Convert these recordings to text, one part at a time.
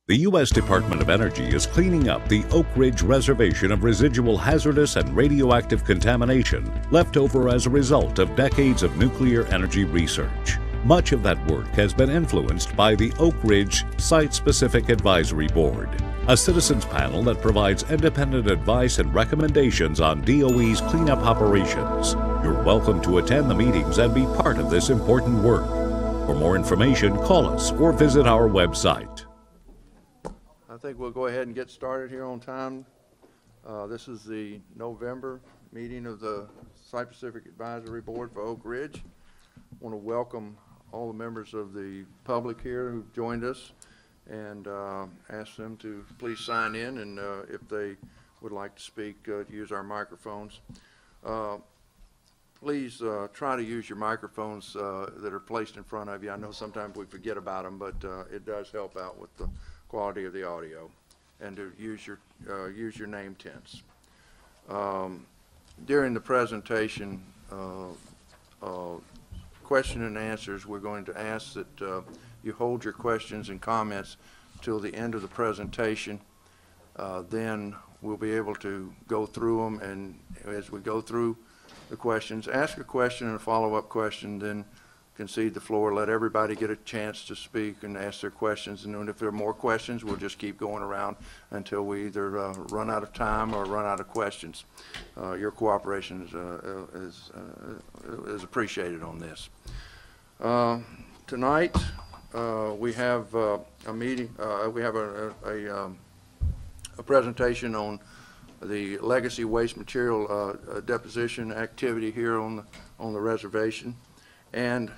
The U.S. Department of Energy is cleaning up the Oak Ridge Reservation of residual hazardous and radioactive contamination left over as a result of decades of nuclear energy research. Much of that work has been influenced by the Oak Ridge Site-Specific Advisory Board, a citizens panel that provides independent advice and recommendations on DOE's cleanup operations. You're welcome to attend the meetings and be part of this important work. For more information, call us or visit our website. I think we'll go ahead and get started here on time. This is the November meeting of the Site-Specific Advisory Board for Oak Ridge. I want to welcome all the members of the public here who've joined us and ask them to please sign in, and if they would like to speak, use our microphones. Please try to use your microphones that are placed in front of you. I know sometimes we forget about them, but it does help out with the quality of the audio, and to use your name tense. During the presentation, question and answers, we're going to ask that you hold your questions and comments till the end of the presentation. Then we'll be able to go through them, and as we go through the questions, ask a question and a follow-up question, then concede the floor, let everybody get a chance to speak and ask their questions, and then if there are more questions, we'll just keep going around until we either run out of time or run out of questions. Your cooperation is appreciated on this. Tonight we have a meeting. We have a presentation on the legacy waste material deposition activity here on the reservation, and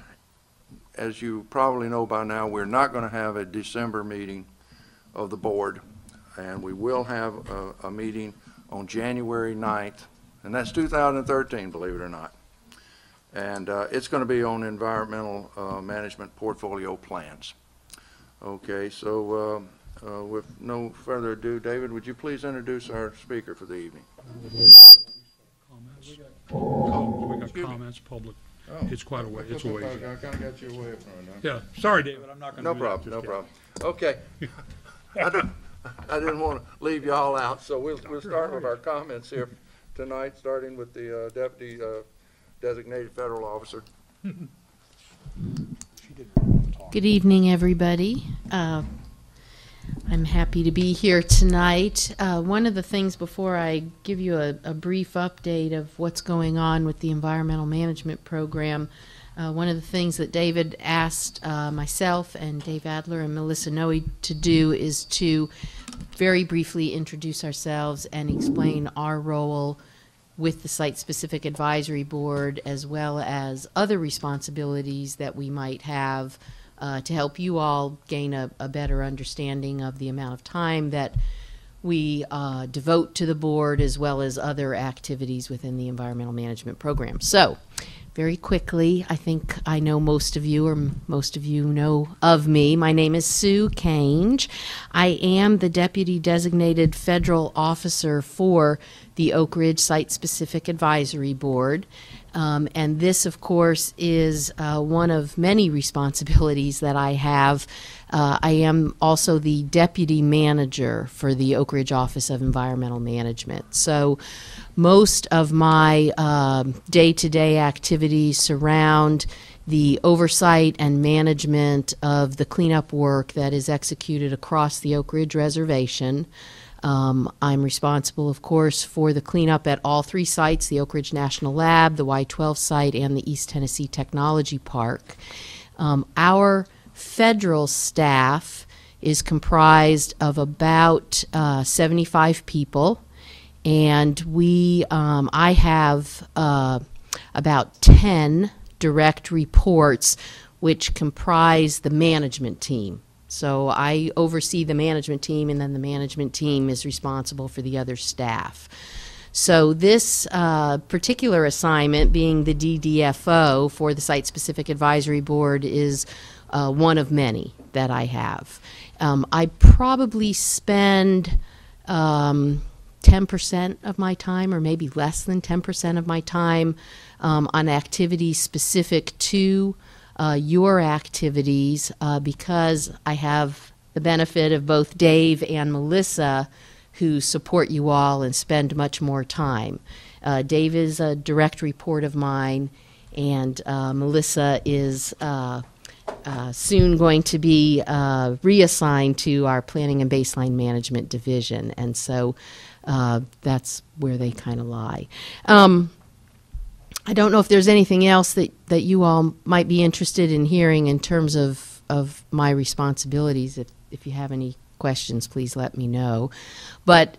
as you probably know by now, we're not going to have a December meeting of the board, and we will have a meeting on January 9th, and that's 2013, believe it or not. And it's going to be on environmental management portfolio plans. Okay, so with no further ado, David, would you please introduce our speaker for the evening? Comments. Oh, we got comments, public. Oh, it's quite a way. It's a ways. I kind of got you away from it. Yeah, sorry, David. I'm not going to. No problem. No problem. Okay. I didn't want to leave you all out, so we'll start with our comments here tonight, starting with the deputy designated federal officer. Good evening, everybody. I'm happy to be here tonight. One of the things, before I give you a brief update of what's going on with the environmental management program, one of the things that David asked myself and Dave Adler and Melissa Noe to do is to very briefly introduce ourselves and explain our role with the Site-Specific Advisory Board, as well as other responsibilities that we might have to help you all gain a better understanding of the amount of time that we devote to the board, as well as other activities within the environmental management program. So, very quickly, I think I know most of you, or most of you know of me. My name is Sue Cange. I am the Deputy Designated Federal Officer for the Oak Ridge Site-Specific Advisory Board. And this, of course, is one of many responsibilities that I have. I am also the deputy manager for the Oak Ridge Office of Environmental Management. So most of my day-to-day activities surround the oversight and management of the cleanup work that is executed across the Oak Ridge Reservation. I'm responsible, of course, for the cleanup at all three sites, the Oak Ridge National Lab, the Y-12 site, and the East Tennessee Technology Park. Our federal staff is comprised of about 75 people, and I have about 10 direct reports which comprise the management team. So I oversee the management team, and then the management team is responsible for the other staff. So this particular assignment, being the DDFO for the Site-Specific Advisory Board, is one of many that I have. I probably spend 10% of my time, or maybe less than 10% of my time, on activities specific to your activities, because I have the benefit of both Dave and Melissa, who support you all and spend much more time. Dave is a direct report of mine, and Melissa is soon going to be reassigned to our Planning and Baseline Management Division, and so that's where they kind of lie. I don't know if there's anything else that you all might be interested in hearing in terms of my responsibilities. If you have any questions, please let me know. But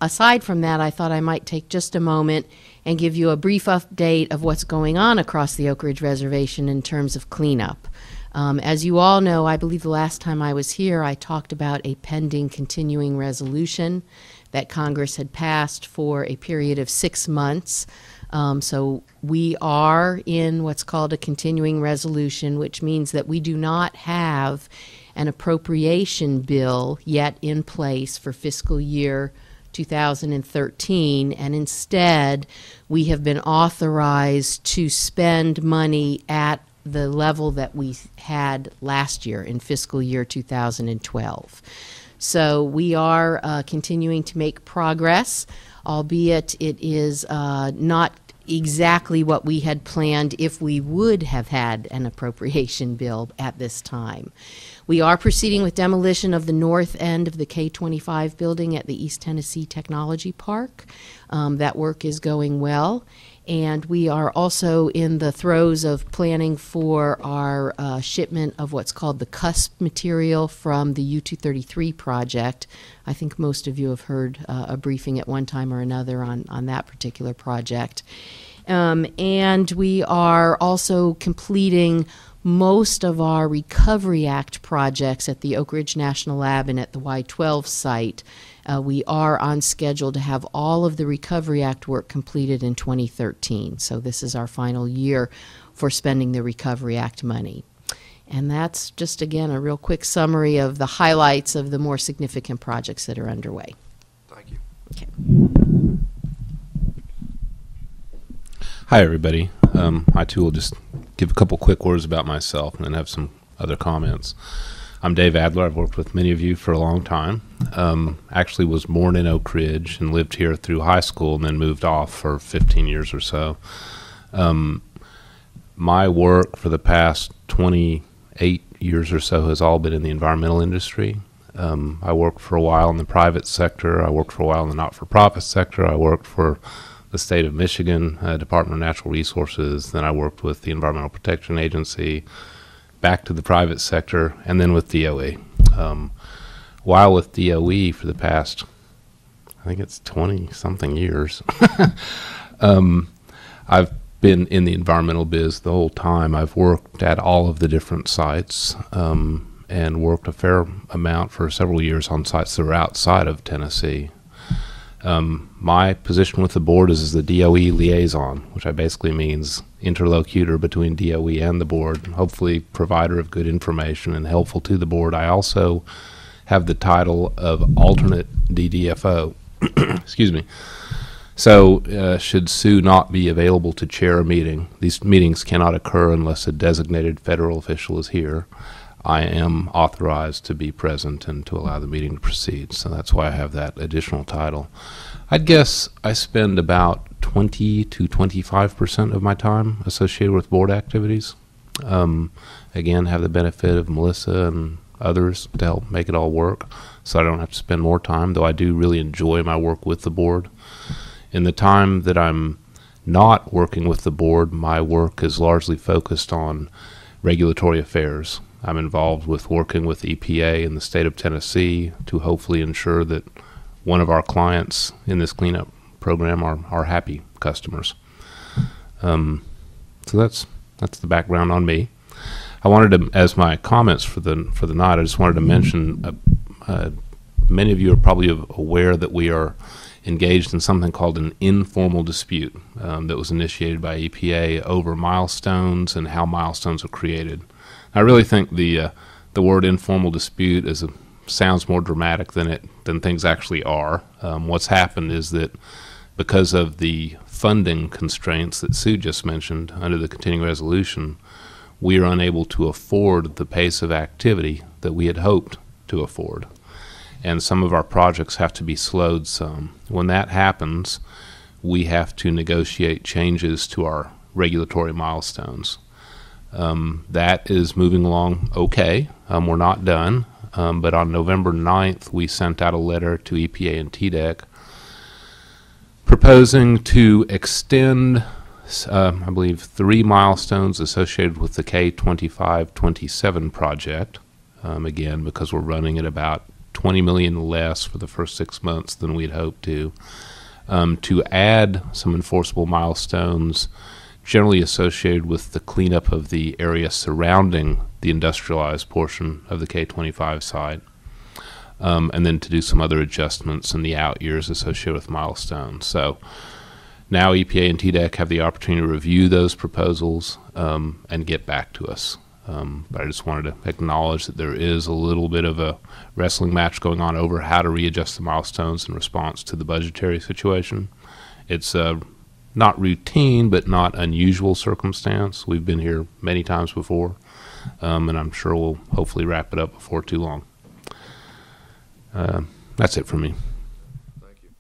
aside from that, I thought I might take just a moment and give you a brief update of what's going on across the Oak Ridge Reservation in terms of cleanup. As you all know, I believe the last time I was here, I talked about a pending continuing resolution that Congress had passed for a period of 6 months. So we are in what's called a continuing resolution, which means that we do not have an appropriation bill yet in place for fiscal year 2013, and instead we have been authorized to spend money at the level that we had last year in fiscal year 2012. So we are continuing to make progress, albeit it is not exactly what we had planned if we would have had an appropriation bill at this time. We are proceeding with demolition of the north end of the K-25 building at the East Tennessee Technology Park. That work is going well. And we are also in the throes of planning for our shipment of what's called the cusp material from the U-233 project. I think most of you have heard a briefing at one time or another on that particular project. And we are also completing most of our Recovery Act projects at the Oak Ridge National Lab and at the Y-12 site. We are on schedule to have all of the Recovery Act work completed in 2013. So this is our final year for spending the Recovery Act money. And that's just, again, a real quick summary of the highlights of the more significant projects that are underway. Thank you. Okay. Hi, everybody. I, too, will just give a couple quick words about myself and then have some other comments. I'm Dave Adler. I've worked with many of you for a long time. Actually was born in Oak Ridge and lived here through high school and then moved off for 15 years or so. My work for the past 28 years or so has all been in the environmental industry. I worked for a while in the private sector. I worked for a while in the not-for-profit sector. I worked for the state of Michigan, Department of Natural Resources. Then I worked with the Environmental Protection Agency, back to the private sector, and then with DOE. While with DOE for the past, I think it's 20-something years, I've been in the environmental biz the whole time. I've worked at all of the different sites and worked a fair amount for several years on sites that are outside of Tennessee. My position with the board is as the DOE liaison, which basically means interlocutor between DOE and the board, hopefully provider of good information and helpful to the board. I also have the title of alternate DDFO. Excuse me. So should Sue not be available to chair a meeting, these meetings cannot occur unless a designated federal official is here. I am authorized to be present and to allow the meeting to proceed, so that's why I have that additional title. I'd guess I spend about 20 to 25% of my time associated with board activities. Again, have the benefit of Melissa and others to help make it all work, so I don't have to spend more time, though I do really enjoy my work with the board. In the time that I'm not working with the board, my work is largely focused on regulatory affairs. I'm involved with working with EPA in the state of Tennessee to hopefully ensure that one of our clients in this cleanup program are happy customers. So that's the background on me. I wanted to, as my comments for the night, I just wanted to mention, many of you are probably aware that we are engaged in something called an informal dispute that was initiated by EPA over milestones and how milestones are created. I really think the word informal dispute sounds more dramatic than things actually are. What's happened is that because of the funding constraints that Sue just mentioned under the continuing resolution, we are unable to afford the pace of activity that we had hoped to afford. And some of our projects have to be slowed some. When that happens, we have to negotiate changes to our regulatory milestones. That is moving along okay. We're not done, but on November 9th, we sent out a letter to EPA and TDEC proposing to extend, I believe, 3 milestones associated with the K25-27 project, again, because we're running at about $20 million less for the first 6 months than we'd hoped to add some enforceable milestones generally associated with the cleanup of the area surrounding the industrialized portion of the K25 site, and then to do some other adjustments in the out years associated with milestones. So now EPA and TDEC have the opportunity to review those proposals and get back to us. But I just wanted to acknowledge that there is a little bit of a wrestling match going on over how to readjust the milestones in response to the budgetary situation. It's not routine, but not unusual circumstance. We've been here many times before, and I'm sure we'll hopefully wrap it up before too long. That's it for me. Thank you.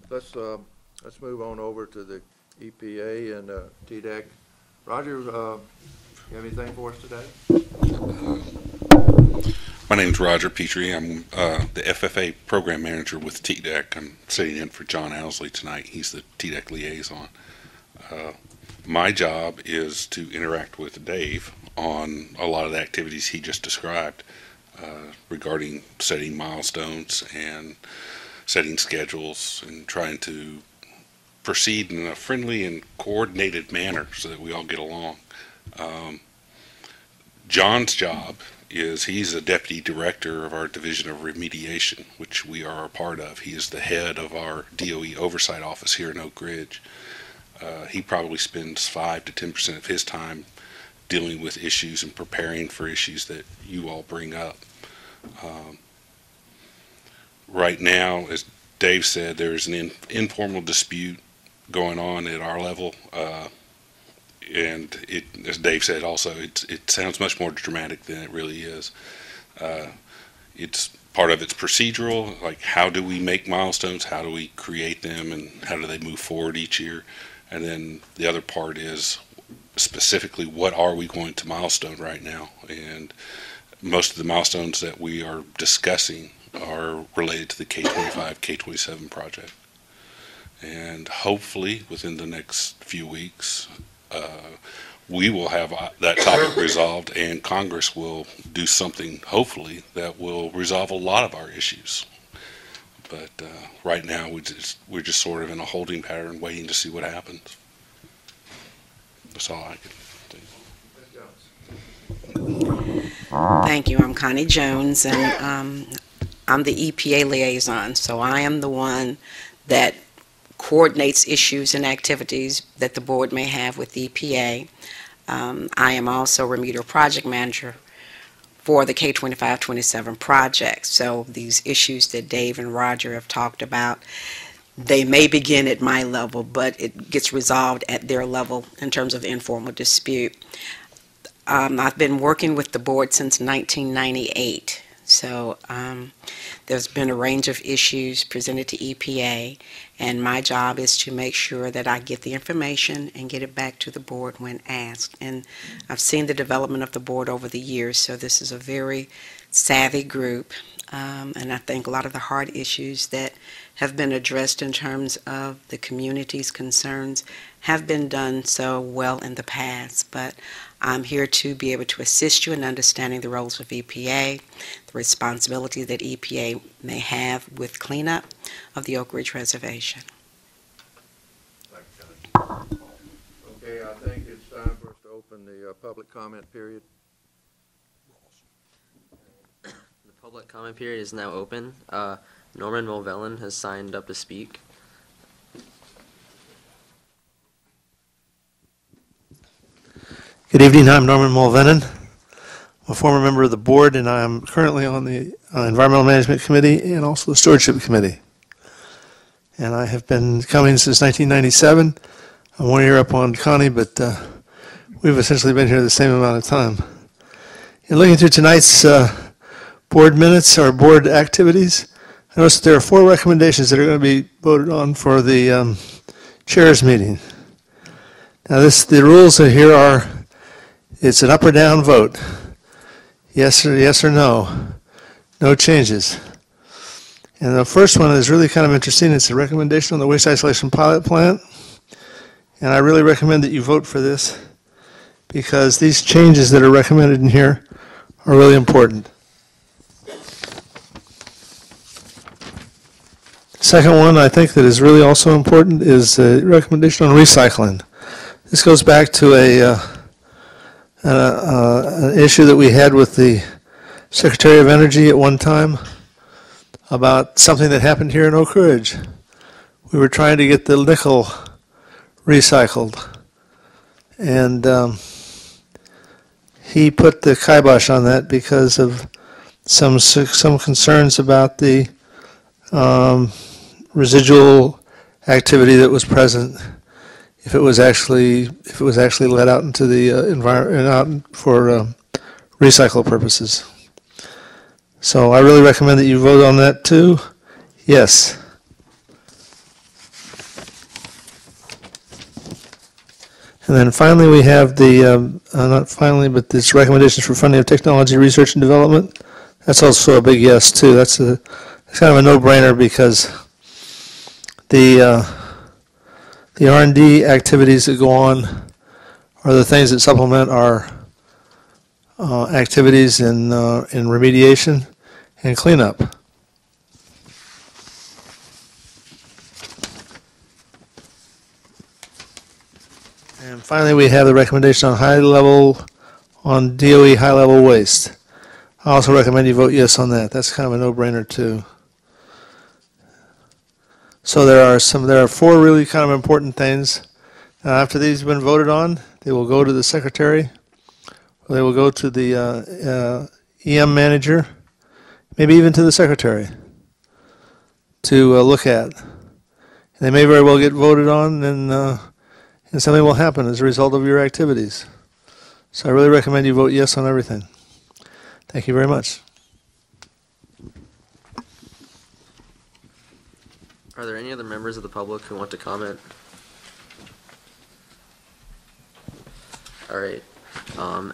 Let's move on over to the EPA and TDEC. Roger, you have anything for us today? My name is Roger Petrie. I'm the FFA program manager with TDEC. I'm sitting in for John Owsley tonight. He's the TDEC liaison. My job is to interact with Dave on a lot of the activities he just described regarding setting milestones and setting schedules and trying to proceed in a friendly and coordinated manner so that we all get along. John's job is he's a deputy director of our division of remediation, which we are a part of. He is the head of our DOE oversight office here in Oak Ridge. He probably spends 5 to 10% of his time dealing with issues and preparing for issues that you all bring up. Right now, as Dave said, there's an informal dispute going on at our level, and as Dave said also, it sounds much more dramatic than it really is. It's part of it's procedural, like how do we make milestones, how do we create them, and how do they move forward each year, and then the other part is specifically what are we going to milestone right now, and most of the milestones that we are discussing are related to the K25, K27 project. And hopefully within the next few weeks we will have that topic resolved, and Congress will do something hopefully that will resolve a lot of our issues. But right now we're just sort of in a holding pattern waiting to see what happens. That's all I can think. Thank you. I'm Connie Jones, and I'm the EPA liaison, so I am the one that coordinates issues and activities that the board may have with the EPA. I am also remedial project manager for the K25-27 project. So these issues that Dave and Roger have talked about, they may begin at my level, but it gets resolved at their level in terms of informal dispute. I've been working with the board since 1998. So there's been a range of issues presented to EPA, and my job is to make sure that I get the information and get it back to the board when asked. And I've seen the development of the board over the years, so this is a very savvy group, and I think a lot of the hard issues that have been addressed in terms of the community's concerns have been done so well in the past, but I'm here to be able to assist you in understanding the roles of EPA, the responsibility that EPA may have with cleanup of the Oak Ridge Reservation. Okay, I think it's time for us to open the public comment period. The public comment period is now open. Norman Mulvellen has signed up to speak. Good evening, I'm Norman Mulvellen. I'm a former member of the board, and I'm currently on the Environmental Management Committee and also the Stewardship Committee. And I have been coming since 1997. I'm 1 year up on Connie, but we've essentially been here the same amount of time. In looking through tonight's board minutes or board activities. I noticed there are 4 recommendations that are going to be voted on for the chair's meeting. Now the rules here are, it's an up or down vote. Yes or no. No changes. And the first one is really kind of interesting. It's a recommendation on the waste isolation pilot plant. And I really recommend that you vote for this because these changes that are recommended in here are really important. Second one I think that is really also important is a recommendation on recycling. This goes back to an issue that we had with the Secretary of Energy at one time about something that happened here in Oak Ridge. We were trying to get the nickel recycled, and he put the kibosh on that because of some concerns about the residual activity that was present if it was actually let out into the environment out for recycle purposes. So I really recommend that you vote on that too. Yes. And then finally we have the, not finally, but this recommendations for funding of technology research and development. That's also a big yes too. It's kind of a no-brainer because the R&D activities that go on are the things that supplement our activities in remediation and cleanup. And finally, we have the recommendation on DOE high-level waste. I also recommend you vote yes on that. That's kind of a no-brainer too. So there are 4 really kind of important things. Now, after these have been voted on, they will go to the secretary, or they will go to the EM manager, maybe even to the secretary to look at. And they may very well get voted on, and something will happen as a result of your activities. So I really recommend you vote yes on everything. Thank you very much. Are there any other members of the public who want to comment? All right.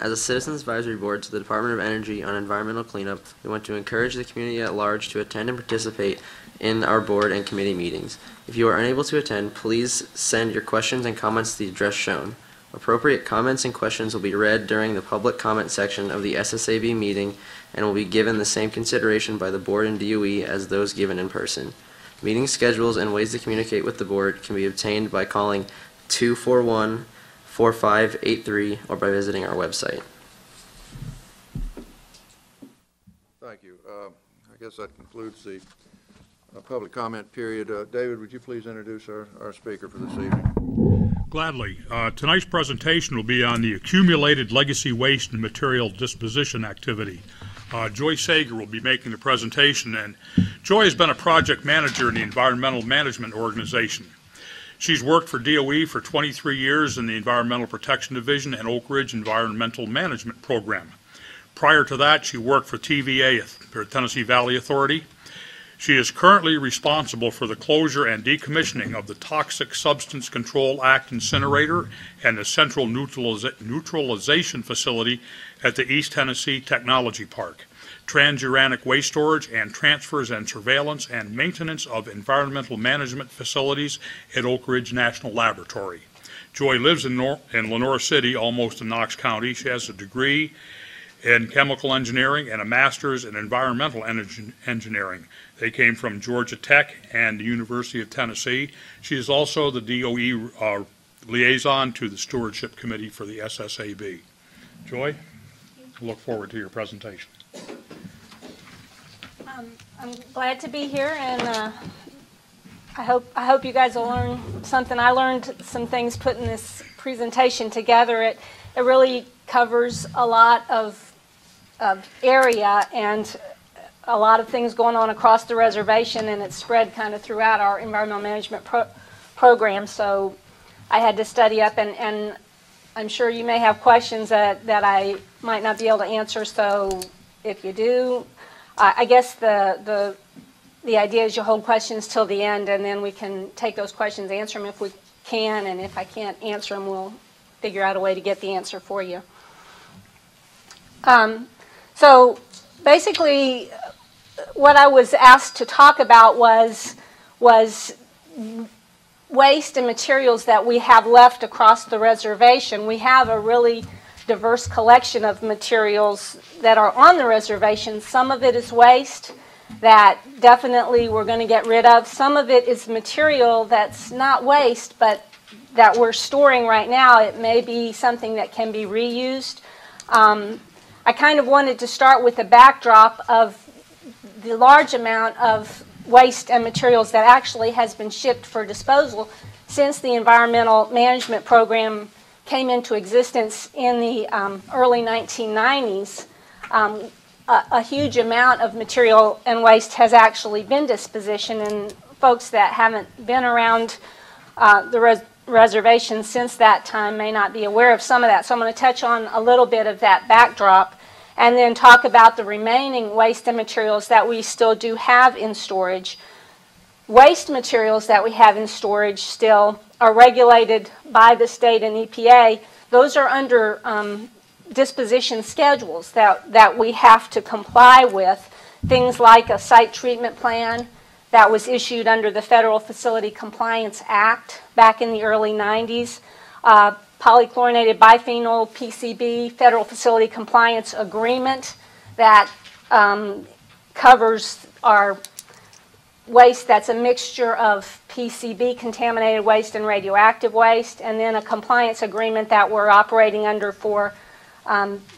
As a Citizens Advisory Board to the Department of Energy on environmental cleanup, we want to encourage the community at large to attend and participate in our board and committee meetings. If you are unable to attend, please send your questions and comments to the address shown. Appropriate comments and questions will be read during the public comment section of the SSAB meeting and will be given the same consideration by the board and DOE as those given in person. Meeting schedules and ways to communicate with the board can be obtained by calling 241-4583 or by visiting our website. Thank you. I guess that concludes the public comment period. David, would you please introduce our speaker for this evening? Gladly. Tonight's presentation will be on the accumulated legacy waste and material disposition activity. Joy Sager will be making the presentation, and Joy has been a project manager in the Environmental Management Organization. She's worked for DOE for 23 years in the Environmental Protection Division and Oak Ridge Environmental Management Program. Prior to that, she worked for TVA, for Tennessee Valley Authority. She is currently responsible for the closure and decommissioning of the Toxic Substance Control Act incinerator and the Central Neutralization Facility at the East Tennessee Technology Park, transuranic waste storage and transfers and surveillance and maintenance of environmental management facilities at Oak Ridge National Laboratory. Joy lives in Lenore City, almost in Knox County. She has a degree in chemical engineering and a master's in environmental engineering. They came from Georgia Tech and the University of Tennessee. She is also the DOE liaison to the Stewardship Committee for the SSAB. Joy, I look forward to your presentation. I'm glad to be here, and I hope you guys will learn something. I learned some things putting this presentation together. It really covers a lot of area and a lot of things going on across the reservation, and it's spread kind of throughout our environmental management program. So I had to study up, and I'm sure you may have questions that I might not be able to answer. So if you do, I guess the idea is you hold questions till the end, and then we can take those questions, answer them if we can, and if I can't answer them, we'll figure out a way to get the answer for you. So basically, what I was asked to talk about was waste and materials that we have left across the reservation. We have a really diverse collection of materials that are on the reservation. Some of it is waste that definitely we're going to get rid of. Some of it is material that's not waste, but that we're storing right now. It may be something that can be reused. I kind of wanted to start with a backdrop of the large amount of waste and materials that actually has been shipped for disposal since the Environmental Management Program came into existence in the early 1990s. A huge amount of material and waste has actually been dispositioned, and folks that haven't been around the reservation since that time may not be aware of some of that. So I'm going to touch on a little bit of that backdrop and then talk about the remaining waste and materials that we still do have in storage. Waste materials that we have in storage still are regulated by the state and EPA. Those are under disposition schedules that we have to comply with. Things like a site treatment plan that was issued under the Federal Facility Compliance Act back in the early 90s. Polychlorinated biphenyl, PCB, Federal Facility Compliance Agreement that covers our waste that's a mixture of PCB, contaminated waste, and radioactive waste, and then a compliance agreement that we're operating under for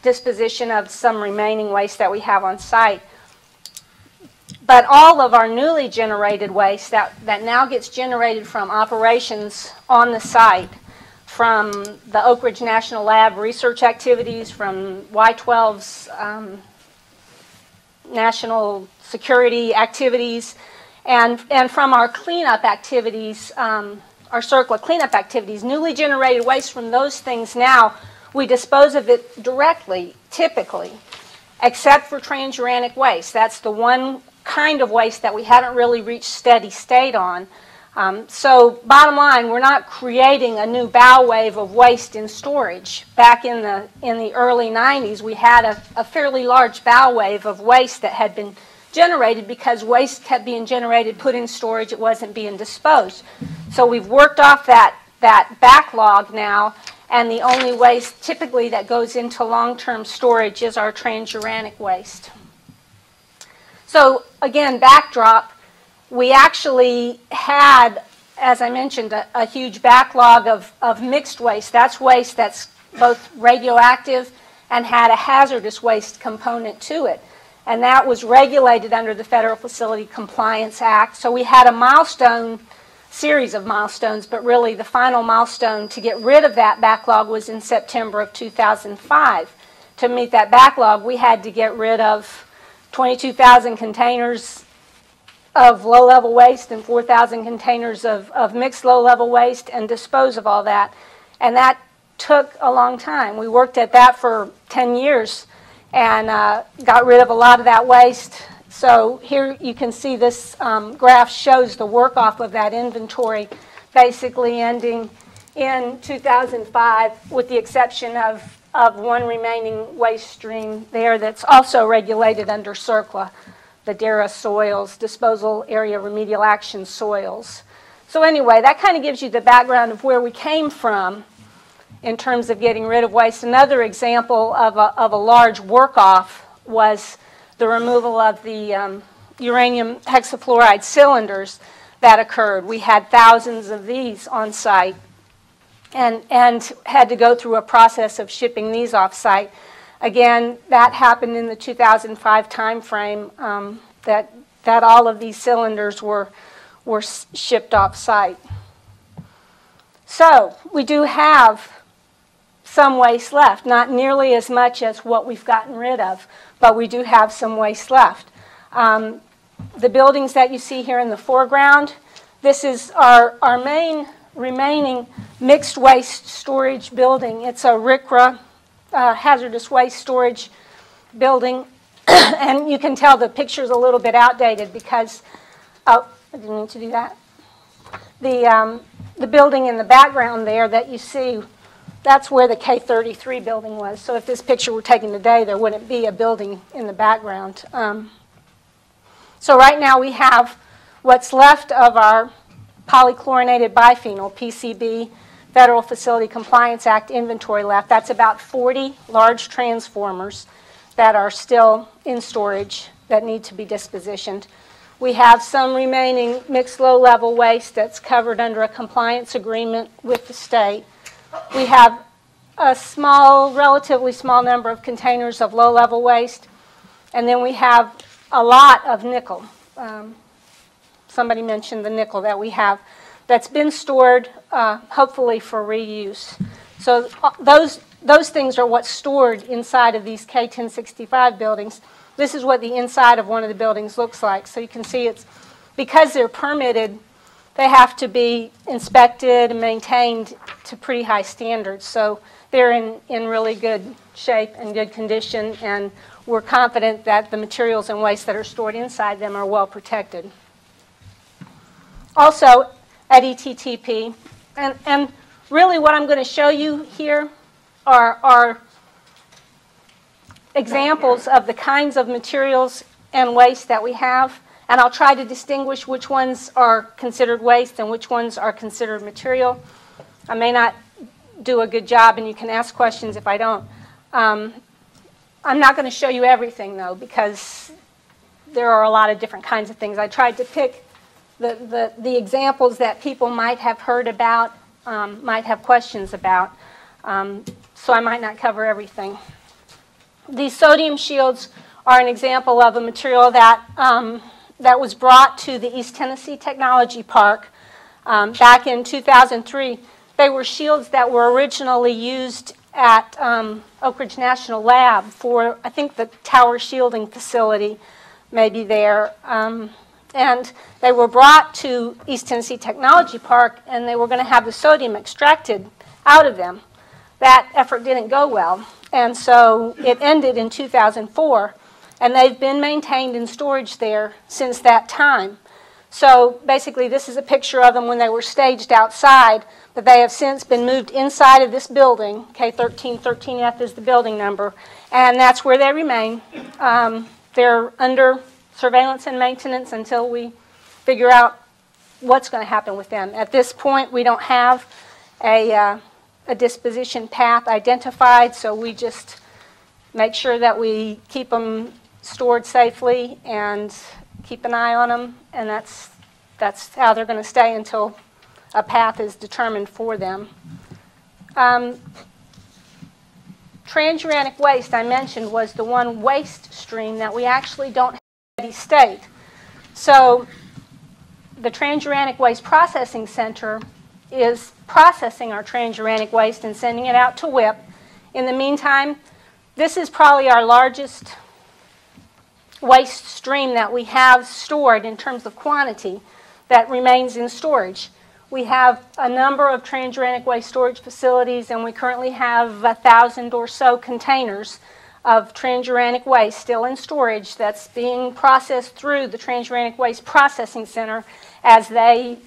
disposition of some remaining waste that we have on site. But all of our newly generated waste that now gets generated from operations on the site, from the Oak Ridge National Lab research activities, from Y12's national security activities, and from our cleanup activities, our CERCLA cleanup activities, newly generated waste from those things now, we dispose of it directly, typically, except for transuranic waste. That's the one kind of waste that we haven't really reached steady state on. So bottom line, we're not creating a new bow wave of waste in storage. Back in the early 90s, we had a fairly large bow wave of waste that had been generated because waste kept being generated, put in storage, it wasn't being disposed. So we've worked off that backlog now, and the only waste typically that goes into long-term storage is our transuranic waste. So again, backdrop, we actually had, as I mentioned, a huge backlog of mixed waste. That's waste that's both radioactive and had a hazardous waste component to it. And that was regulated under the Federal Facility Compliance Act. So we had a milestone, series of milestones, but really the final milestone to get rid of that backlog was in September of 2005. To meet that backlog, we had to get rid of 22,000 containers of low-level waste and 4,000 containers of mixed low-level waste and dispose of all that. And that took a long time. We worked at that for 10 years and got rid of a lot of that waste. So here you can see this graph shows the work off of that inventory basically ending in 2005 with the exception of one remaining waste stream there that's also regulated under CERCLA, the DARA soils, Disposal Area Remedial Action soils. So anyway, that kind of gives you the background of where we came from in terms of getting rid of waste. Another example of a large work-off was the removal of the uranium hexafluoride cylinders that occurred. We had thousands of these on site and had to go through a process of shipping these off site. Again, that happened in the 2005 time frame that all of these cylinders were shipped off site. So we do have some waste left, not nearly as much as what we've gotten rid of, but we do have some waste left. The buildings that you see here in the foreground, this is our main remaining mixed waste storage building. It's a RCRA hazardous waste storage building And you can tell the picture's a little bit outdated because, oh, I didn't mean to do that. The building in the background there that you see, that's where the K33 building was. So if this picture were taken today, there wouldn't be a building in the background. So right now we have what's left of our polychlorinated biphenyl, PCB, Federal Facility Compliance Act inventory left. That's about 40 large transformers that are still in storage that need to be dispositioned. We have some remaining mixed low-level waste that's covered under a compliance agreement with the state. We have a small, relatively small number of containers of low-level waste, and then we have a lot of nickel. Somebody mentioned the nickel that we have that's been stored, hopefully for reuse. So those things are what's stored inside of these K1065 buildings. This is what the inside of one of the buildings looks like. So you can see it's, because they're permitted, they have to be inspected and maintained to pretty high standards. So they're in really good shape and good condition, and we're confident that the materials and waste that are stored inside them are well protected. Also, at ETTP, and really what I'm going to show you here are examples of the kinds of materials and waste that we have, and I'll try to distinguish which ones are considered waste and which ones are considered material. I may not do a good job, and you can ask questions if I don't. I'm not going to show you everything, though, because there are a lot of different kinds of things. I tried to pick the examples that people might have heard about, might have questions about, so I might not cover everything. These sodium shields are an example of a material that, that was brought to the East Tennessee Technology Park back in 2003. They were shields that were originally used at Oak Ridge National Lab for, I think, the tower shielding facility maybe there. And they were brought to East Tennessee Technology Park, and they were going to have the sodium extracted out of them. That effort didn't go well, and so it ended in 2004, and they've been maintained in storage there since that time. So basically this is a picture of them when they were staged outside, but they have since been moved inside of this building. K1313F is the building number, and that's where they remain. They're under surveillance and maintenance until we figure out what's going to happen with them. At this point, we don't have a disposition path identified, so we just make sure that we keep them stored safely and keep an eye on them, and that's how they're going to stay until a path is determined for them. Transuranic waste, I mentioned, was the one waste stream that we actually don't have in steady state. So the Transuranic Waste Processing Center is processing our transuranic waste and sending it out to WIP. In the meantime, this is probably our largest waste stream that we have stored in terms of quantity that remains in storage. We have a number of transuranic waste storage facilities, and we currently have 1,000 or so containers of transuranic waste still in storage that's being processed through the Transuranic Waste Processing Center as they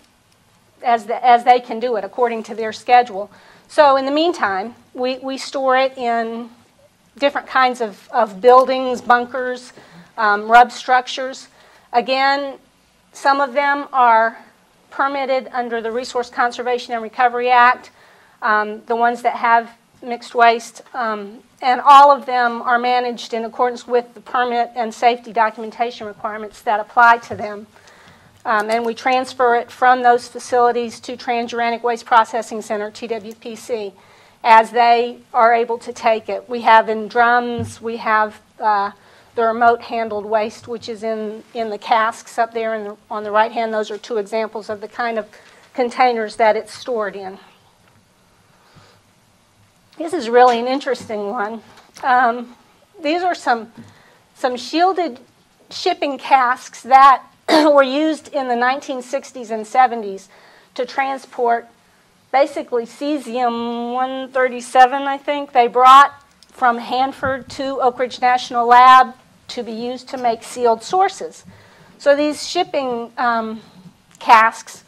can do it according to their schedule. So in the meantime, we store it in different kinds of buildings, bunkers, RUB structures. Again, some of them are permitted under the Resource Conservation and Recovery Act, the ones that have mixed waste, and all of them are managed in accordance with the permit and safety documentation requirements that apply to them. And we transfer it from those facilities to Transuranic Waste Processing Center, TWPC, as they are able to take it. We have in drums, we have the remote handled waste, which is in the casks up there on the right hand. Those are two examples of the kind of containers that it's stored in. This is really an interesting one. These are some shielded shipping casks that were used in the 1960s and 70s to transport basically cesium-137, I think. They brought from Hanford to Oak Ridge National Lab to be used to make sealed sources. So these shipping casks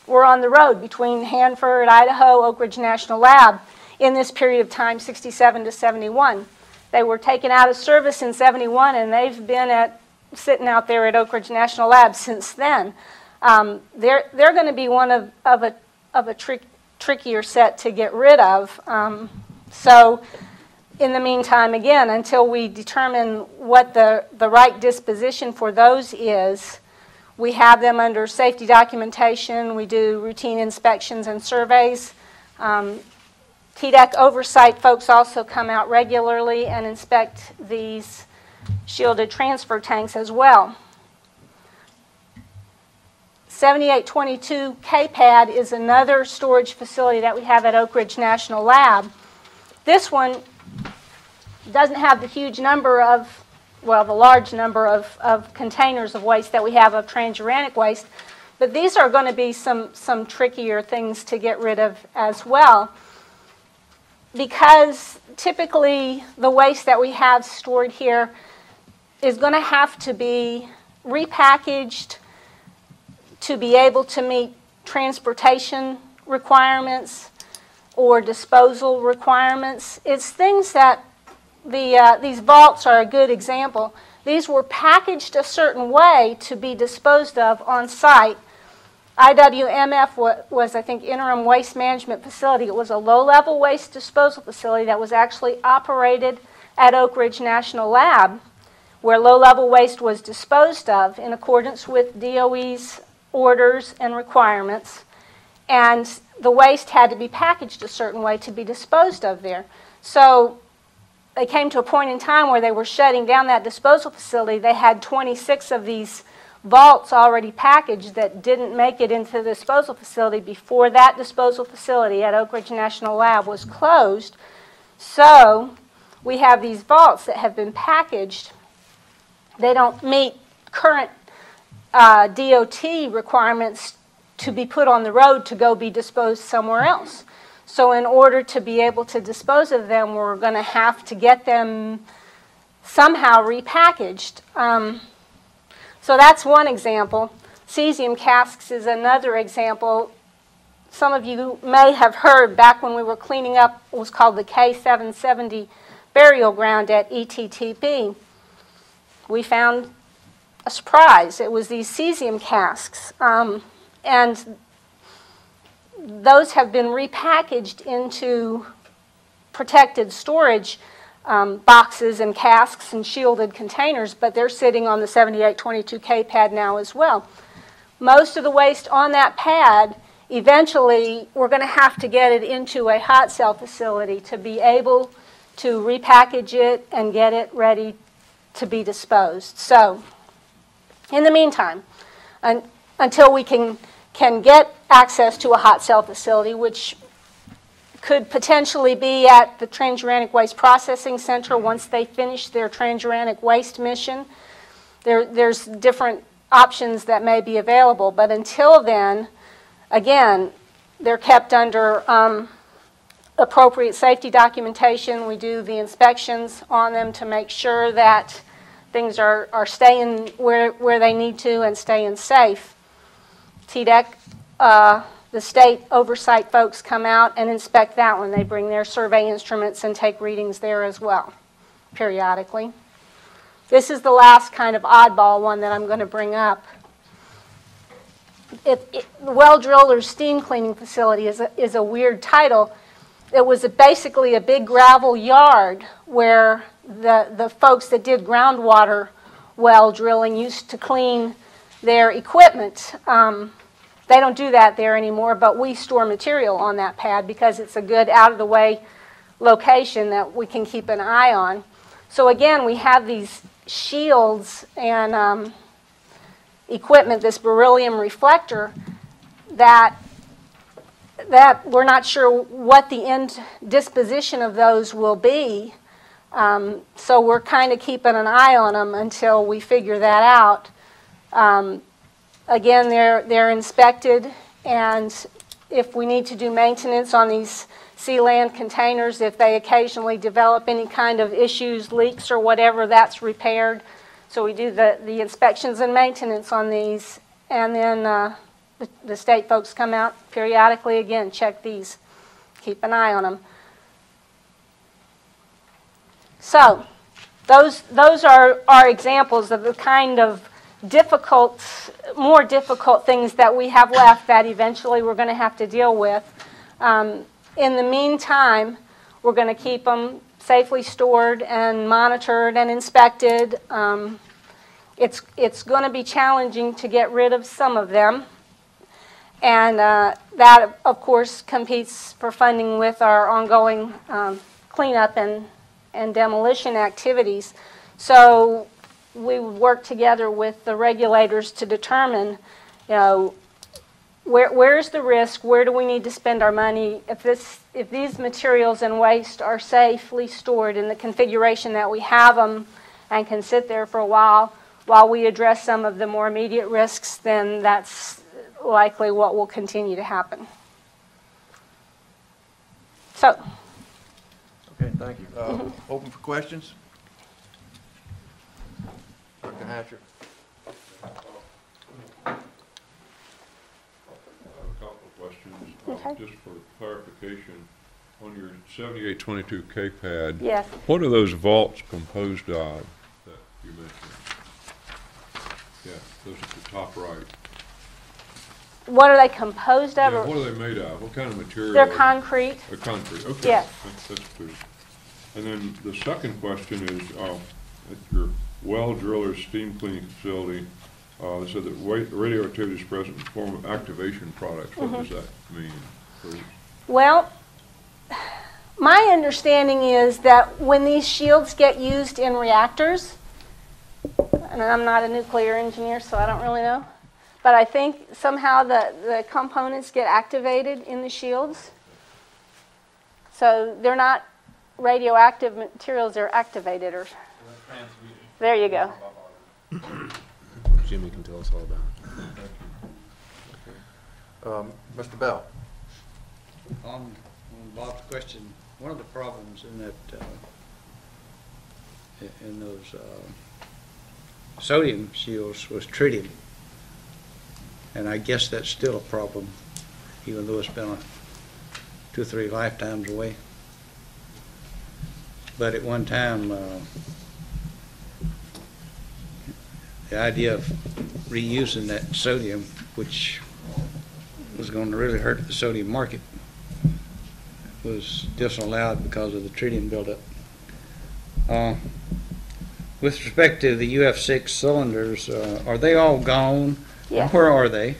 were on the road between Hanford, Idaho, Oak Ridge National Lab in this period of time, 67 to 71. They were taken out of service in 71, and they've been sitting out there at Oak Ridge National Lab since then. They're going to be one of a trickier set to get rid of. So in the meantime, again, until we determine what the right disposition for those is, we have them under safety documentation. We do routine inspections and surveys. TDEC oversight folks also come out regularly and inspect these shielded transfer tanks as well. 7822 KPAD is another storage facility that we have at Oak Ridge National Lab. This one doesn't have the huge number of, well, the large number of containers of waste that we have of transuranic waste, but these are going to be some trickier things to get rid of as well, because typically the waste that we have stored here is going to have to be repackaged to be able to meet transportation requirements or disposal requirements. It's things that these vaults are a good example. These were packaged a certain way to be disposed of on site. IWMF was, I think, Interim Waste Management Facility. It was a low-level waste disposal facility that was actually operated at Oak Ridge National Lab, where low-level waste was disposed of in accordance with DOE's orders and requirements. And the waste had to be packaged a certain way to be disposed of there. So they came to a point in time where they were shutting down that disposal facility. They had 26 of these vaults already packaged that didn't make it into the disposal facility before that disposal facility at Oak Ridge National Lab was closed. So we have these vaults that have been packaged. They don't meet current DOT requirements to be put on the road to go be disposed somewhere else. So in order to be able to dispose of them, we're going to have to get them somehow repackaged. So that's one example. Cesium casks is another example. Some of you may have heard back when we were cleaning up what was called the K770 burial ground at ETTP. We found a surprise. It was these cesium casks. And those have been repackaged into protected storage boxes and casks and shielded containers, but they're sitting on the 7822K pad now as well. Most of the waste on that pad, eventually we're going to have to get it into a hot cell facility to be able to repackage it and get it ready to be disposed. So in the meantime, until we can get access to a hot cell facility, which could potentially be at the Transuranic Waste Processing Center once they finish their transuranic waste mission. There's different options that may be available, but until then, again, they're kept under appropriate safety documentation. We do the inspections on them to make sure that things are staying where they need to and staying safe. TDEC, the state oversight folks come out and inspect that when they bring their survey instruments and take readings there as well, periodically. This is the last kind of oddball one that I'm going to bring up. The well driller steam cleaning facility is a weird title. It was basically a big gravel yard where the folks that did groundwater well drilling used to clean their equipment. They don't do that there anymore, but we store material on that pad because it's a good out-of-the-way location that we can keep an eye on. So again, we have these shields and equipment, this beryllium reflector, that we're not sure what the end disposition of those will be. So we're kind of keeping an eye on them until we figure that out. Again, they're inspected, and if we need to do maintenance on these sea-land containers, if they occasionally develop any kind of issues, leaks or whatever, that's repaired. So we do the inspections and maintenance on these, and then the state folks come out periodically again, check these, keep an eye on them. So those are examples of the kind of more difficult things that we have left that eventually we're going to have to deal with. In the meantime, we're going to keep them safely stored and monitored and inspected. It's going to be challenging to get rid of some of them. And that, of course, competes for funding with our ongoing cleanup and demolition activities. So we work together with the regulators to determine, where's the risk, where do we need to spend our money, if these materials and waste are safely stored in the configuration that we have them and can sit there for a while we address some of the more immediate risks, then that's likely what will continue to happen. So. Okay, thank you. Open for questions? Dr. Hatcher. I have a couple of questions. Okay. Just for clarification, on your 7822K pad, Yes. what are those vaults composed of that you mentioned? Yeah, those at the top right. What are they composed of? Yeah, what are they made of? What kind of material? They're concrete. They're concrete, okay. Yes. That's clear. And then the second question is, at your well drillers steam cleaning facility, they said that radioactivity is present in the form of activation products. What does that mean, please? Well, my understanding is that when these shields get used in reactors, and I'm not a nuclear engineer, so I don't really know, but I think somehow the components get activated in the shields. So they're not radioactive materials, they're activated. There you go. Jimmy can tell us all about it. Mr. Bell. On Bob's question, one of the problems in that in those sodium shields was tritium, and I guess that's still a problem, even though it's been 2 or 3 lifetimes away. But at one time, the idea of reusing that sodium, which was going to really hurt the sodium market, was disallowed because of the tritium buildup. With respect to the UF6 cylinders, are they all gone? Yes. Where are they?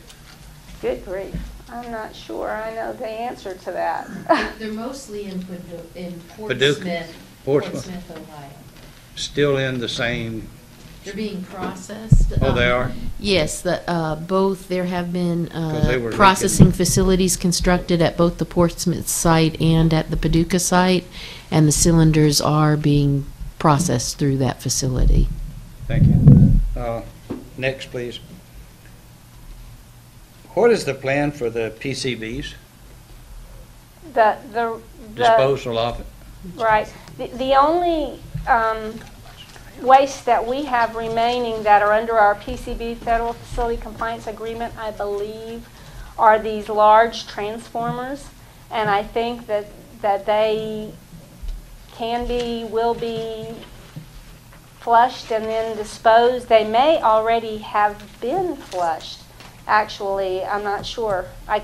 Good grief. I'm not sure I know the answer to that. They're mostly in Paducah. Portsmouth, Ohio. Still in the same. They're being processed. Oh, they are? Yes, both. There have been they were processing facilities constructed at both the Portsmouth site and at the Paducah site, and the cylinders are being processed through that facility. Thank you. Next, please. What is the plan for the PCBs? The Disposal of it? Right. The only waste that we have remaining that are under our PCB Federal Facility Compliance Agreement, I believe, are these large transformers. And I think that they will be flushed and then disposed. They may already have been flushed, actually. I'm not sure. I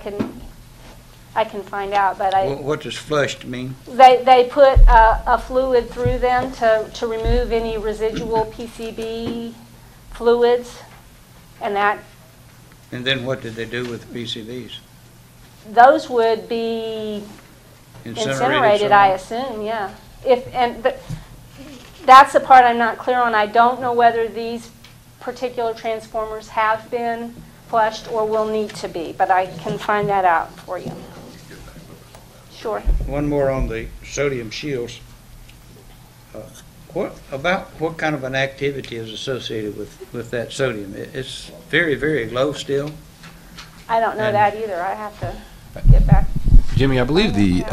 can find out, but What does flushed mean? They put a fluid through them to remove any residual PCB fluids, and then what did they do with the PCBs? Those would be incinerated, I assume. Yeah. That's the part I'm not clear on. I don't know whether these particular transformers have been flushed or will need to be, but I can find that out for you. Sure. One more on the sodium shields. What kind of an activity is associated with that sodium? It's very, very low still. I don't know that either. I have to get back. Jimmy, I believe the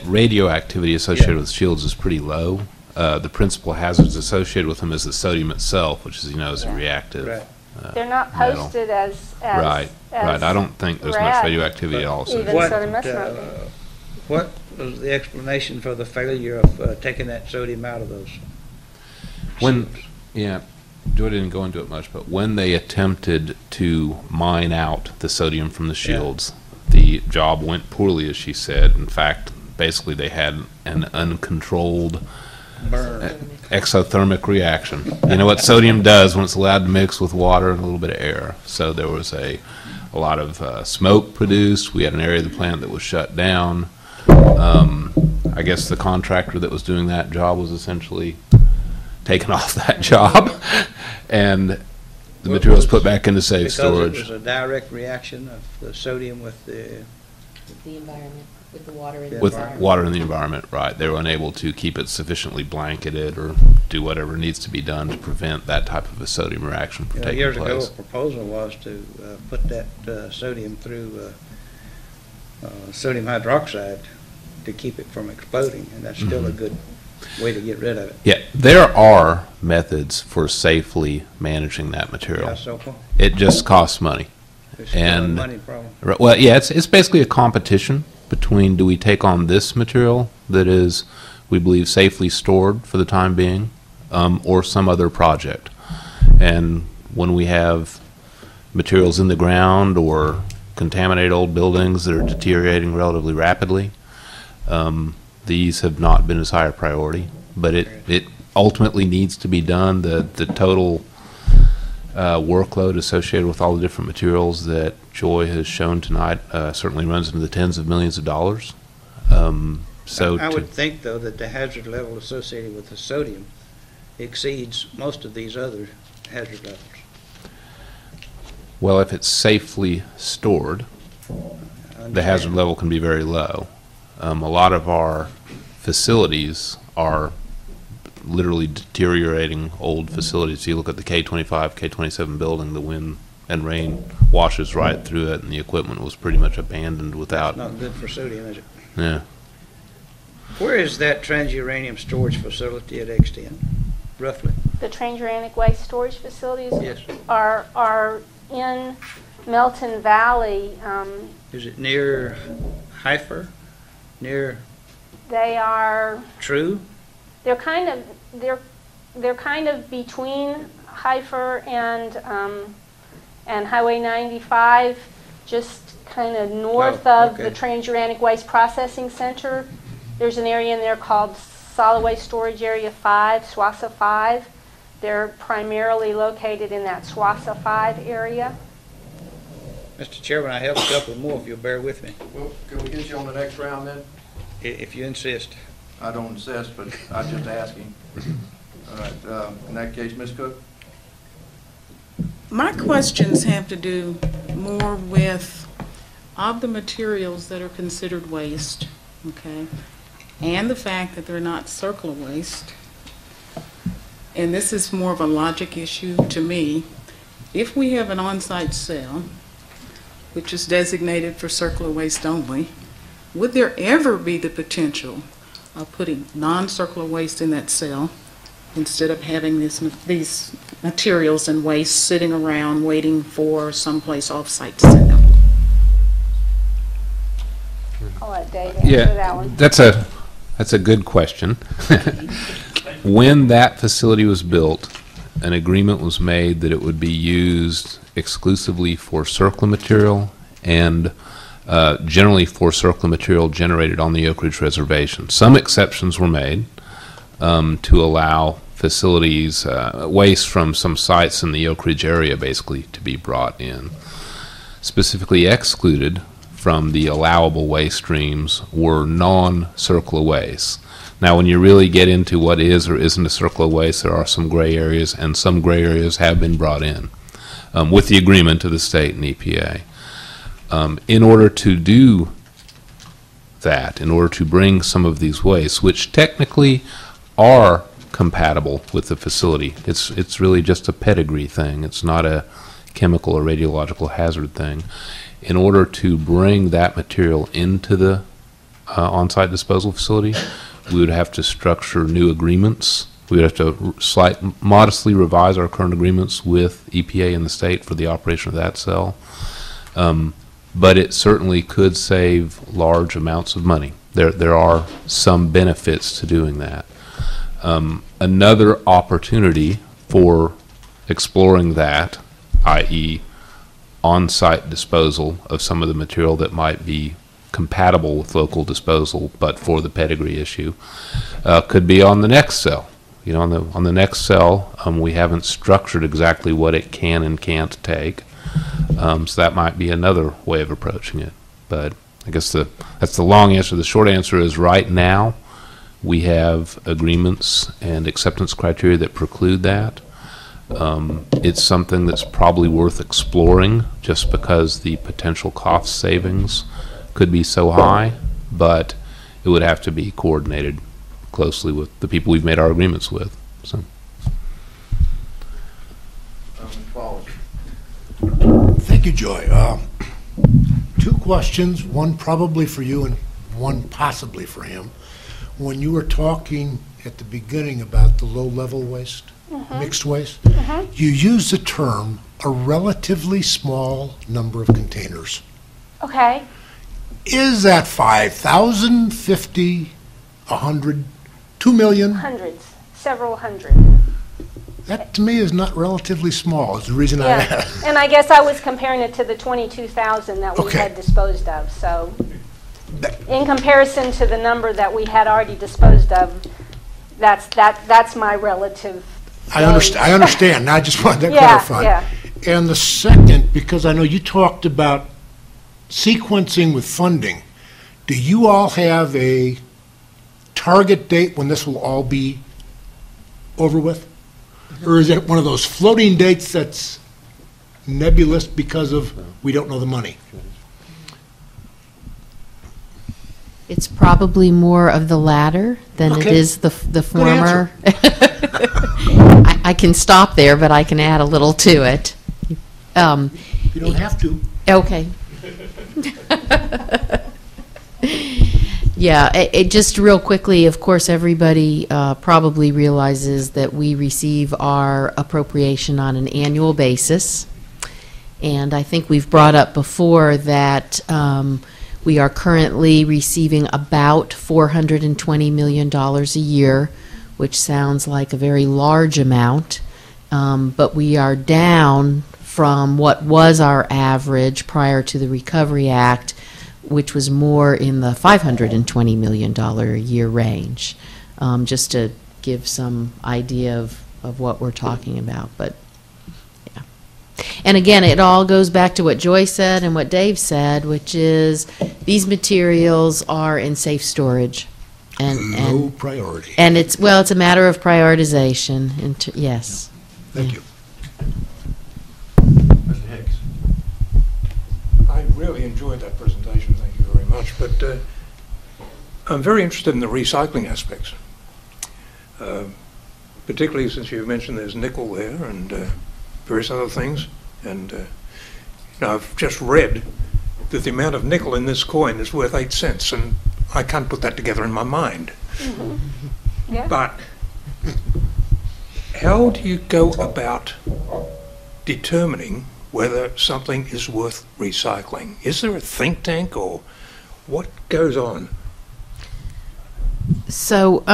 radioactivity associated with shields is pretty low. the principal hazards associated with them is the sodium itself, which, as you know, is a reactive. Right. They're not metal. posted as Right. as I don't think there's much rad, radioactivity at all. even associated. sodium smoke. What was the explanation for the failure of taking that sodium out of those? When, shields? yeah, Joy didn't go into it much, but when they attempted to mine out the sodium from the shields, the job went poorly, as she said. In fact, basically they had an uncontrolled Burn. exothermic reaction. You know what sodium does when it's allowed to mix with water and a little bit of air. So there was a lot of smoke produced. We had an area of the plant that was shut down. I guess the contractor that was doing that job was essentially taken off that job, and the material was put back into safe storage. Because it was a direct reaction of the sodium with the environment, with the water in the With environment. water in the environment, right. They were unable to keep it sufficiently blanketed or do whatever needs to be done to prevent that type of a sodium reaction from taking years ago, place. a proposal was to put that sodium through sodium hydroxide to keep it from exploding, and that's still a good way to get rid of it. Yeah, there are methods for safely managing that material. Yeah, so far, It just costs money. it's still a And- money problem. Right, well, yeah, it's basically a competition between, do we take on this material that is, we believe, safely stored for the time being, or some other project. And when we have materials in the ground or contaminated old buildings that are deteriorating relatively rapidly, these have not been as high a priority. But it ultimately needs to be done. The total workload associated with all the different materials that Joy has shown tonight certainly runs into the tens of millions of dollars. So I would think, though, that the hazard level associated with the sodium exceeds most of these other hazard levels. well, if it's safely stored, the hazard level can be very low. A lot of our facilities are literally deteriorating old facilities. You look at the K-25, K-27 building, the wind and rain washes right through it, and the equipment was pretty much abandoned without. Not good for sodium, is it? Yeah. Where is that transuranium storage facility at extent, roughly? The transuranic waste storage facilities Yes. are in Melton Valley. Is it near Heifer? Near They are True? they're kind of between Heifer and Highway 95, just kind of north of the Transuranic Waste Processing Center. There's an area in there called Solid Waste Storage Area 5, SWASA 5. They're primarily located in that SWASA 5 area. Mr. Chairman, I have a couple more if you'll bear with me, Well, can we get you on the next round then? if you insist. I don't insist, but I'm just asking. All right, in that case, Ms. Cook? My questions have to do more with, of the materials that are considered waste, okay, and the fact that they're not circular waste, and this is more of a logic issue to me. If we have an on-site cell, which is designated for circular waste only, would there ever be the potential of putting non-circular waste in that cell instead of having these materials and waste sitting around waiting for someplace off-site to send them? I'll let Dave answer that one. That's a good question. When that facility was built, an agreement was made that it would be used exclusively for circular material and generally for circular material generated on the Oak Ridge Reservation. Some exceptions were made to allow facilities, waste from some sites in the Oak Ridge area basically to be brought in. Specifically excluded from the allowable waste streams were non-circular waste. Now, when you really get into what is or isn't a circular waste, there are some gray areas, and some gray areas have been brought in with the agreement of the state and EPA. In order to do that, in order to bring some of these wastes, which technically are compatible with the facility, it's really just a pedigree thing. It's not a chemical or radiological hazard thing. In order to bring that material into the on-site disposal facility, we would have to structure new agreements. We would have to modestly revise our current agreements with EPA and the state for the operation of that cell. But it certainly could save large amounts of money. There are some benefits to doing that. Another opportunity for exploring that, i.e. on-site disposal of some of the material that might be compatible with local disposal, but for the pedigree issue, could be on the next cell. You know, on the next cell, we haven't structured exactly what it can and can't take, so that might be another way of approaching it. But I guess that's the long answer. The short answer is right now we have agreements and acceptance criteria that preclude that. It's something that's probably worth exploring just because the potential cost savings could be so high, but it would have to be coordinated closely with the people we've made our agreements with. So. Thank you, Joy. Two questions, one probably for you and one possibly for him. When you were talking at the beginning about the low-level waste, mixed waste, you used the term a relatively small number of containers. Okay. Is that 5,000, 50, 100, 2 million? Hundreds, several hundred. That to me is not relatively small, is the reason I asked. And I guess I was comparing it to the 22,000 that we had disposed of. So in comparison to the number that we had already disposed of, that's my relative. I understand. Now I just wanted to clarify. Yeah. And the second, because I know you talked about sequencing with funding, do you all have a target date when this will all be over with? Or is it one of those floating dates that's nebulous because of we don't know the money? It's probably more of the latter than it is the former. I can stop there, but I can add a little to it. You don't have to. Okay. Yeah, it just real quickly, of course, everybody probably realizes that we receive our appropriation on an annual basis. And I think we've brought up before that we are currently receiving about $420 million a year, which sounds like a very large amount. But we are down from what was our average prior to the Recovery Act, which was more in the $520 million a year range, just to give some idea of what we're talking about. But yeah. And again, it all goes back to what Joy said and what Dave said, which is these materials are in safe storage. And low priority. And it's a matter of prioritization. Yes. Thank you. I really enjoyed that presentation, thank you very much, but I'm very interested in the recycling aspects, particularly since you mentioned there's nickel there and various other things, and now I've just read that the amount of nickel in this coin is worth 8 cents, and I can't put that together in my mind. Yeah. But how do you go about determining whether something is worth recycling? Is there a think tank, or what goes on? So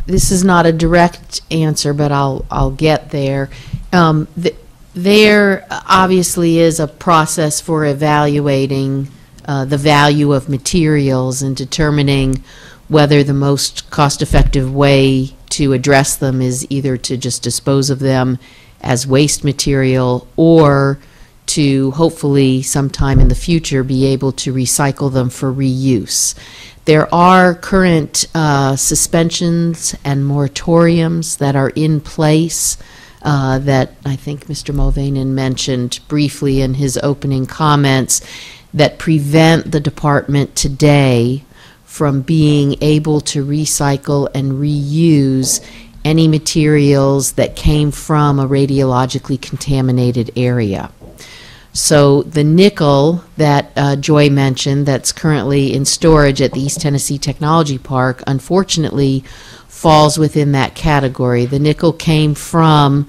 this is not a direct answer, but I'll get there. There obviously is a process for evaluating the value of materials and determining whether the most cost-effective way to address them is either to just dispose of them as waste material or to hopefully sometime in the future be able to recycle them for reuse. There are current suspensions and moratoriums that are in place that I think Mr. Mulvaney mentioned briefly in his opening comments that prevent the department today from being able to recycle and reuse any materials that came from a radiologically contaminated area. So the nickel that Joy mentioned that's currently in storage at the East Tennessee Technology Park, unfortunately, falls within that category. The nickel came from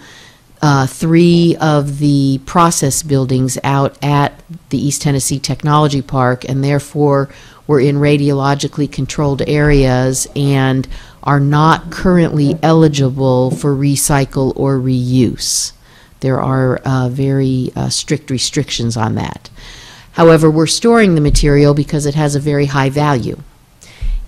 3 of the process buildings out at the East Tennessee Technology Park, and therefore were in radiologically controlled areas and are not currently eligible for recycle or reuse. There are very strict restrictions on that. However, we're storing the material because it has a very high value.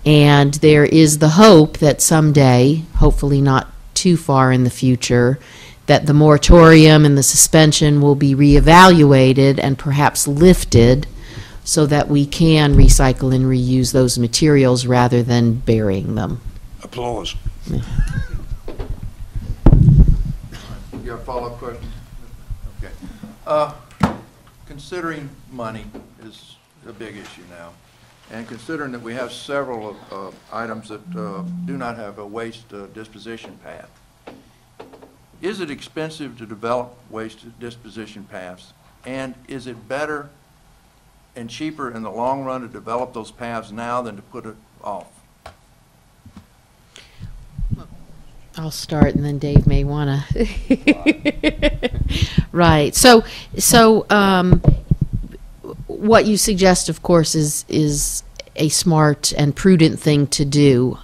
And there is the hope that someday, hopefully not too far in the future, that the moratorium and the suspension will be reevaluated and perhaps lifted so that we can recycle and reuse those materials rather than burying them. Applause. You have a follow-up question? Okay. Considering money is a big issue now, and considering that we have several items that do not have a waste disposition path, is it expensive to develop waste disposition paths? And is it better and cheaper in the long run to develop those paths now than to put it off? I'll start, and then Dave may want to. Right. So what you suggest, of course, is a smart and prudent thing to do.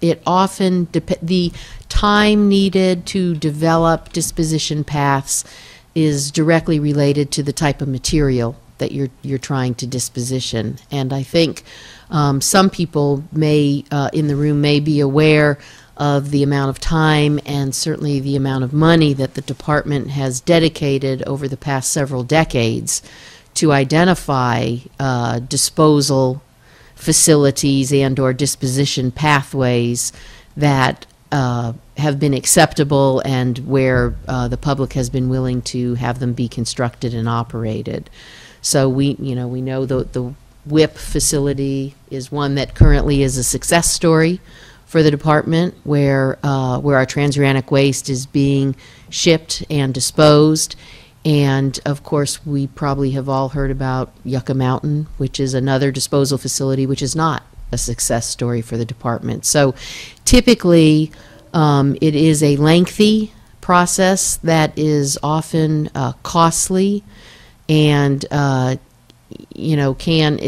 It often the time needed to develop disposition paths is directly related to the type of material that you're trying to disposition. And I think some people may in the room may be aware of the amount of time and certainly the amount of money that the department has dedicated over the past several decades to identify disposal facilities and or disposition pathways that have been acceptable and where the public has been willing to have them be constructed and operated. So we know the WIP facility is one that currently is a success story for the department, where our transuranic waste is being shipped and disposed. And of course, we probably have all heard about Yucca Mountain, which is another disposal facility which is not a success story for the department. So typically, it is a lengthy process that is often costly, and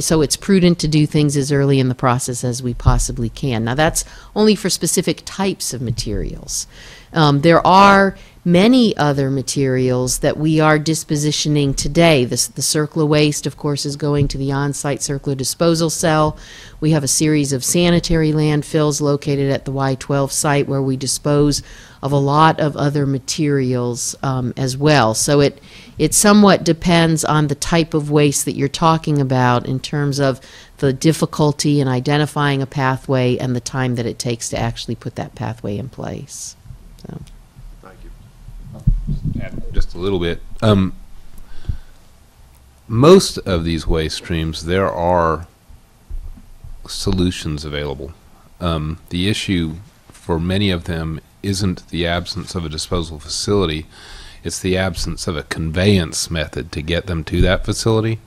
so it's prudent to do things as early in the process as we possibly can. Now, that's only for specific types of materials. There are many other materials that we are dispositioning today. The CERCLA waste, of course, is going to the on-site CERCLA disposal cell. We have a series of sanitary landfills located at the Y12 site where we dispose of a lot of other materials as well. So it somewhat depends on the type of waste that you're talking about in terms of the difficulty in identifying a pathway and the time that it takes to actually put that pathway in place. So. Thank you. Add just a little bit. Most of these waste streams, there are solutions available. The issue for many of them isn't the absence of a disposal facility, it's the absence of a conveyance method to get them to that facility.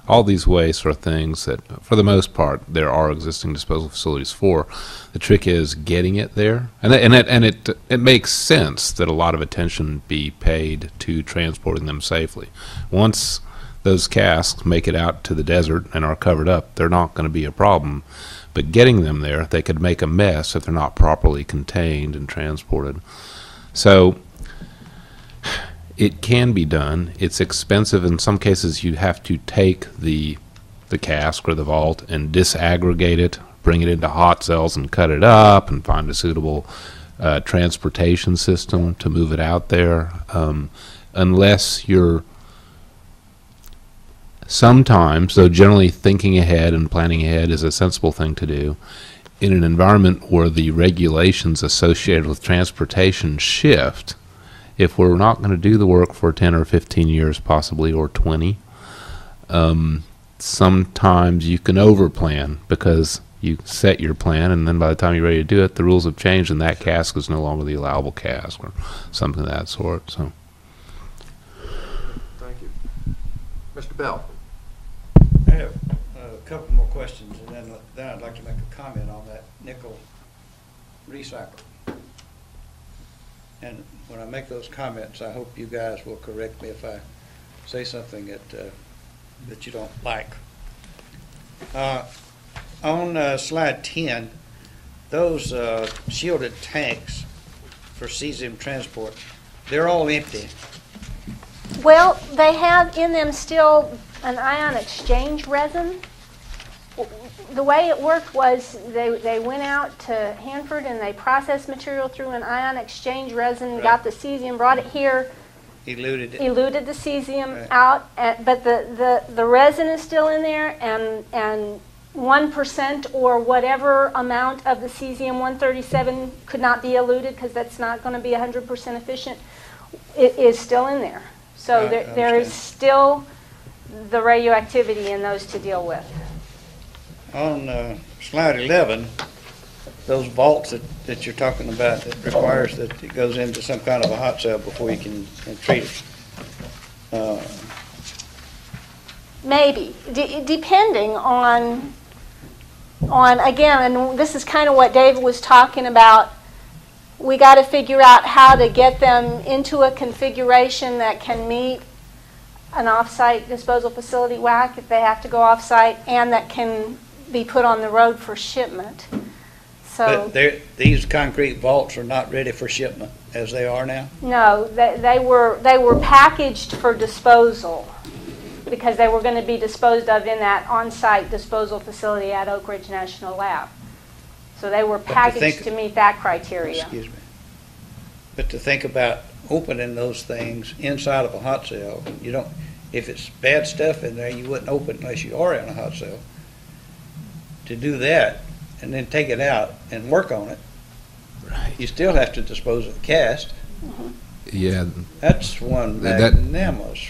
All these wastes are things that, for the most part, there are existing disposal facilities for. The trick is getting it there, and it makes sense that a lot of attention be paid to transporting them safely. Once those casks make it out to the desert and are covered up, they're not going to be a problem. But getting them there, they could make a mess if they're not properly contained and transported. So it can be done. It's expensive. In some cases, you have to take the cask or the vault and disaggregate it, bring it into hot cells and cut it up, and find a suitable transportation system to move it out there. Unless you're sometimes, though generally thinking ahead and planning ahead is a sensible thing to do, in an environment where the regulations associated with transportation shift, if we're not going to do the work for 10 or 15 years possibly, or 20, sometimes you can overplan because you set your plan, and then by the time you're ready to do it, the rules have changed and that cask is no longer the allowable cask or something of that sort. So. Thank you. Mr. Bell. I have a couple more questions, and then I'd like to make a comment on that nickel recycle. And when I make those comments, I hope you guys will correct me if I say something that you don't like. On slide 10, those shielded tanks for cesium transport, they're all empty. Well, they have in them still an ion exchange resin. The way it worked was they went out to Hanford and they processed material through an ion exchange resin, got the cesium, brought it here, eluted the cesium out, but the resin is still in there, and 1% or whatever amount of the cesium-137 could not be eluted because that's not going to be 100% efficient. It is still in there. So there is still the radioactivity in those to deal with. On slide 11, those vaults that you're talking about, that requires that it goes into some kind of a hot cell before you can treat it. Maybe, depending on again, and this is kind of what David was talking about. We got to figure out how to get them into a configuration that can meet an off-site disposal facility WAC if they have to go off-site, and that can be put on the road for shipment. So but these concrete vaults are not ready for shipment as they are now? No, they were packaged for disposal because they were going to be disposed of in that on-site disposal facility at Oak Ridge National Lab. So they were packaged to meet that criteria. Excuse me. But to think about opening those things inside of a hot cell, you don't, if it's bad stuff in there, you wouldn't open it unless you are in a hot cell. To do that and then take it out and work on it, you still have to dispose of the cast. Yeah. That's one magnanimous.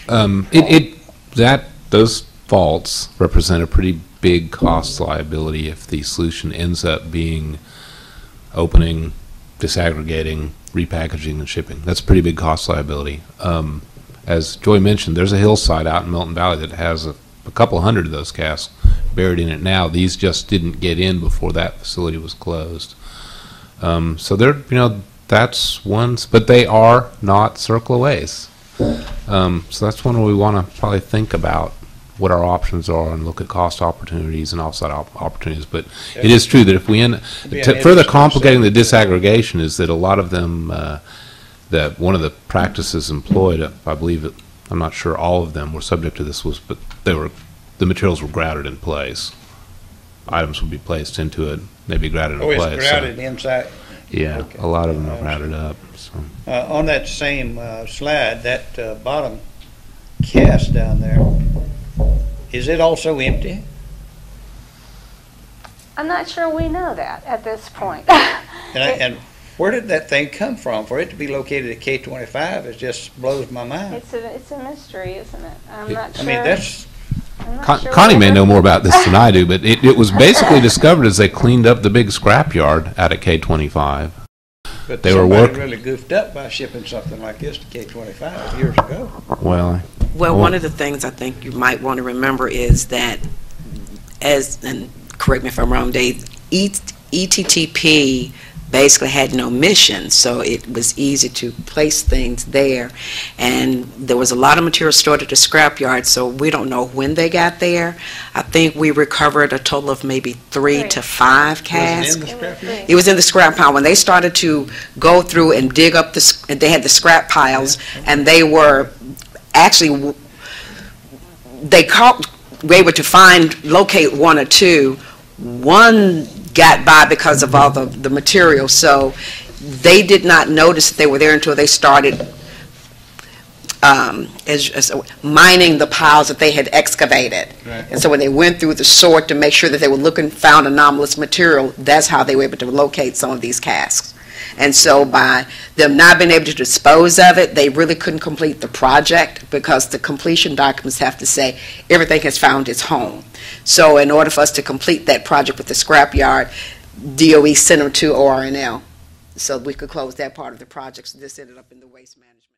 Those faults represent a pretty big cost liability if the solution ends up being opening, disaggregating, repackaging, and shipping. That's a pretty big cost liability. As Joy mentioned, there's a hillside out in Milton Valley that has a couple hundred of those casks buried in it now. These just didn't get in before that facility was closed. So they're, that's one, but they are not circle-aways. So that's one where we want to probably think about what our options are and look at cost opportunities and offsite opportunities. But it is true that if we further complicating the disaggregation is that a lot of them, that one of the practices employed, I believe, I'm not sure all of them were subject to this, but the materials were grouted in place. Items would be placed into it, they'd be grouted in place. It's grouted inside? Yeah, okay. A lot of them are grouted up. So. On that same slide, that bottom cast down there, is it also empty? I'm not sure we know that at this point. And where did that thing come from? For it to be located at K25, it just blows my mind. It's a mystery, isn't it? I'm not sure. I mean, that's... Connie may know more about this than I do, but it was basically discovered as they cleaned up the big scrapyard out at K25. But they were really goofed up by shipping something like this to K25 years ago. Well, one of the things I think you might want to remember is that, and correct me if I'm wrong, Dave, ETTP basically had no mission, so it was easy to place things there. And there was a lot of material stored at the scrapyard, so we don't know when they got there. I think we recovered a total of maybe 3 to 5 casks. Was it in the scrapyard? It was in the scrap pile. When they started to go through and dig up they had the scrap piles, and they were actually, were able to locate 1 or 2. One got by because of all the material, so they did not notice that they were there until they started mining the piles that they had excavated. Right. And so when they went through the sort to make sure that they found anomalous material, that's how they were able to locate some of these casks. And so by them not being able to dispose of it, they really couldn't complete the project because the completion documents have to say everything has found its home. So in order for us to complete that project with the scrapyard, DOE sent them to ORNL so we could close that part of the project. So this ended up in the waste management.